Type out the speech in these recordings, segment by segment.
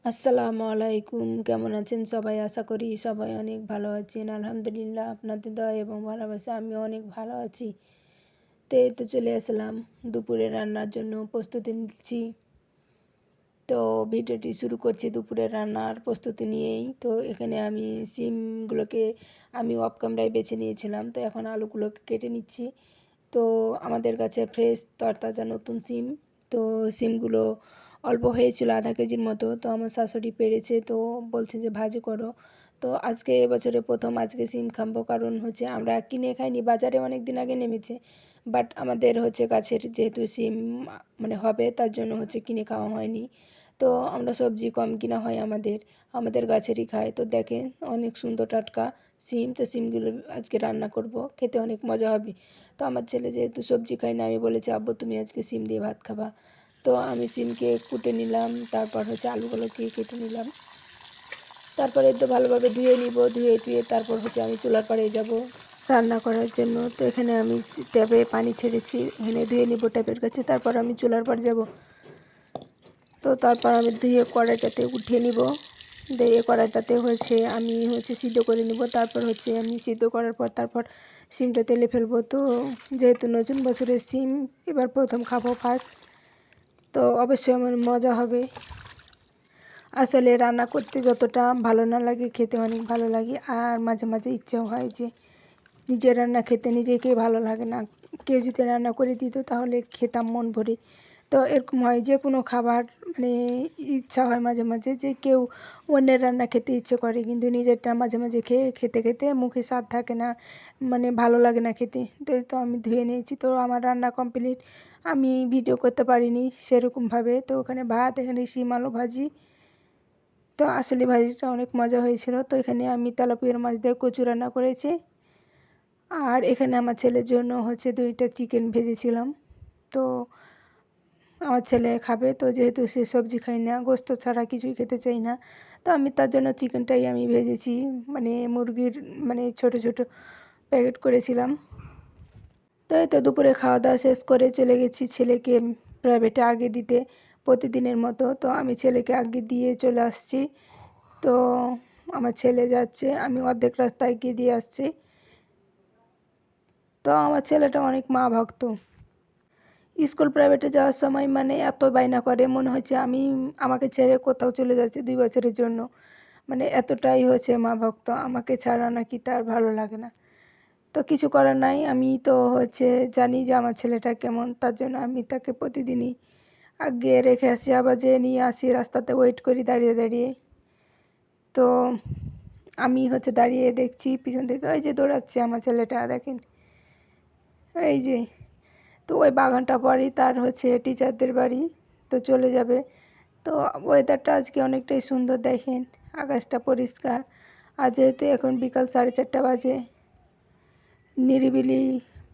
আসসালামু আলাইকুম। কেমন আছেন সবাই? আশা করি সবাই অনেক ভালো আছেন। আলহামদুলিল্লাহ আপনাদের দয়া এবং ভালোবাসায় আমিও অনেক ভালো আছি। তো এই তো চলে আসলাম দুপুরে রান্নার জন্য প্রস্তুতি নিচ্ছি। তো ভিডিওটি শুরু করছি দুপুরের রান্নার প্রস্তুতি নিয়েই। তো এখানে আমি সিমগুলোকে আমি অফ ক্যামেরায় বেছে নিয়েছিলাম। তো এখন আলুগুলোকে কেটে নিচ্ছি। তো আমাদের কাছে ফ্রেশ তরতাজা নতুন সিম। তো সিমগুলো অল্প হয়েছিল আধা কেজির মতো। তো আমার শাশুড়ি পেড়েছে, তো বলছে যে ভাজি করো। তো আজকে এবছরে প্রথম আজকে সিম খাবো, কারণ হচ্ছে আমরা কিনে খাইনি, বাজারে অনেক দিন আগে নেমেছে। বাট আমাদের হচ্ছে গাছের যেহেতু সিম মানে হবে, তার জন্য হচ্ছে কিনে খাওয়া হয়নি। তো আমরা সবজি কম কিনা হয় আমাদের গাছেরই খাই। তো দেখেন অনেক সুন্দর টাটকা সিম। তো সিমগুলো আজকে রান্না করব, খেতে অনেক মজা হবে। তো আমার ছেলে যেহেতু সবজি খায় না, আমি বলেছি আব্বু তুমি আজকে সিম দিয়ে ভাত খাবা। তো আমি সিমকে কুটে নিলাম, তারপর হচ্ছে আলুগুলোকে কেটে নিলাম। তারপরে একটু ভালোভাবে ধুয়ে নিব, ধুয়ে টুয়ে তারপর হচ্ছে আমি চুলার পাড়ে যাব রান্না করার জন্য। তো এখানে আমি ট্যাপে পানি ছেড়েছি, এখানে ধুয়ে নিব ট্যাপের কাছে, তারপর আমি চুলার পাড়ে যাব। তো তারপর আমি ধুয়ে কড়াইটাতে উঠিয়ে নিব। দিয়ে কড়াইটাতে আমি সিদ্ধ করে নিব। তারপর আমি সিদ্ধ করার পর তারপর সিমটা তেলে ফেলবো। তো যেহেতু নতুন বছরের সিম এবার প্রথম খাবো ফার্স্ট, তো অবশ্যই আমার মজা হবে। আসলে রান্না করতে যতটা ভালো না লাগে, খেতে অনেক ভালো লাগে। আর মাঝে মাঝে ইচ্ছেও হয় যে নিজের রান্না খেতে নিজেকেই ভালো লাগে না, কেউ যদি রান্না করে দিত তাহলে খেতাম মন ভরে। তো এরকম হয় যে কোনো খাবার মানে ইচ্ছা হয় মাঝে মাঝে যে কেউ অন্যের রান্না খেতে ইচ্ছে করে, কিন্তু নিজেরটা মাঝে মাঝে খেতে খেতে মুখে স্বাদ থাকে না, মানে ভালো লাগে না খেতে। তো তো আমি ধুয়ে নিয়েছি, তো আমার রান্না কমপ্লিট। আমি ভিডিও করতে পারিনি সেরকমভাবে। তো ওখানে ভাত, এখানে শিম আলু ভাজি। তো আসলে ভাজিটা অনেক মজা হয়েছিল। তো এখানে আমি তেলাপিয়ার মাছ দিয়ে কচু রান্না করেছি। আর এখানে আমার ছেলের জন্য 2টা চিকেন ভেজেছিলাম। তো আমার ছেলে খাবে, তো যেহেতু সে সবজি খায় না, গোস্ত ছাড়া কিছুই খেতে চাই না, তো আমি তার জন্য চিকেনটাই আমি ভেজেছি, মানে মুরগির মানে ছোট ছোট প্যাকেট করেছিলাম। তো এই তো দুপুরে খাওয়া দাওয়া শেষ করে চলে গেছি ছেলেকে প্রাইভেটে আগে দিতে, প্রতিদিনের মতো। তো আমি ছেলেকে আগে দিয়ে চলে আসছি। তো আমার ছেলে যাচ্ছে, আমি অর্ধেক রাস্তায় গিয়ে দিয়ে আসছি। তো আমার ছেলেটা অনেক মা ভক্ত। স্কুল প্রাইভেটে যাওয়ার সময় মানে এত বায়না করে, মনে হচ্ছে আমাকে ছেড়ে কোথাও চলে যাচ্ছে 2 বছরের জন্য। মানে এতটাই মা ভক্ত, আমাকে ছাড়া নাকি তার ভালো লাগে না। তো কিছু করার নাই, আমি তো জানি যে আমার ছেলেটা কেমন, তার জন্য আমি তাকে প্রতিদিনই আগে রেখে আসি, আবার যেয়ে নিয়ে আসি, রাস্তাতে ওয়েট করি দাঁড়িয়ে দাঁড়িয়ে। তো আমি দাঁড়িয়ে দেখছি পিছন থেকে ওই যে দৌড়াচ্ছে আমার ছেলেটা, দেখেন এই যে। তো ওই বাগানটা পরেই তার টিচারদের বাড়ি, তো চলে যাবে। তো ওয়েদারটা আজকে অনেকটাই সুন্দর, দেখেন আকাশটা পরিষ্কার। আর যেহেতু এখন বিকাল 4:30 বাজে, নিরিবিলি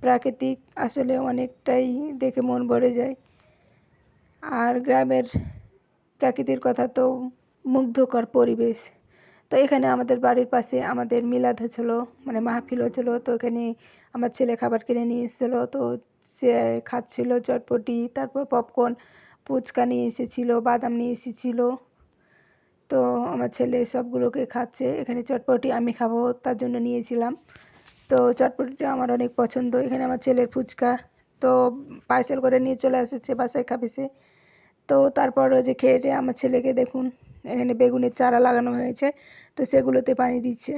প্রাকৃতিক, আসলে অনেকটাই দেখে মন ভরে যায়। আর গ্রামের প্রাকৃতির কথা তো মুগ্ধকর পরিবেশ। তো এখানে আমাদের বাড়ির পাশে আমাদের মিলাদ হচ্ছিলো, মানে মাহফিল হচ্ছিলো। তো এখানে আমার ছেলে খাবার কিনে নিয়ে এসেছিলো, তো সে খাচ্ছিল চটপটি, তারপর পপকর্ন, ফুচকা নিয়ে এসেছিলো, বাদাম নিয়ে এসেছিলো। তো আমার ছেলে সবগুলোকে খাচ্ছে। এখানে চটপটি আমি খাবো তার জন্য নিয়েছিলাম। তো চটপটিটা আমার অনেক পছন্দ। এখানে আমার ছেলের ফুচকা, তো পার্সেল করে নিয়ে চলে এসেছে, বাসায় খাবে সে। তো তারপর খেয়ে টেয়ে আমার ছেলেকে দেখুন, এখানে বেগুনের চারা লাগানো হয়েছে, তো সেগুলোতে পানি দিচ্ছে।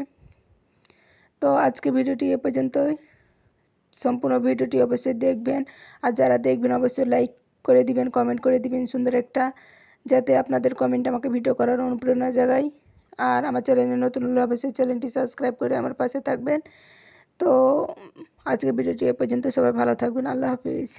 তো আজকে ভিডিওটি এ পর্যন্তই। সম্পূর্ণ ভিডিওটি অবশ্যই দেখবেন, আর যারা দেখবেন অবশ্যই লাইক করে দিবেন, কমেন্ট করে দিবেন সুন্দর একটা, যাতে আপনাদের কমেন্ট আমাকে ভিডিও করার অনুপ্রেরণা জাগায়। আর আমার চ্যানেলে নতুন হলে অবশ্যই চ্যানেলটি সাবস্ক্রাইব করে আমার পাশে থাকবেন। তো আজকে ভিডিওটি এ পর্যন্ত, সবাই ভালো থাকবেন, আল্লাহ হাফিজ।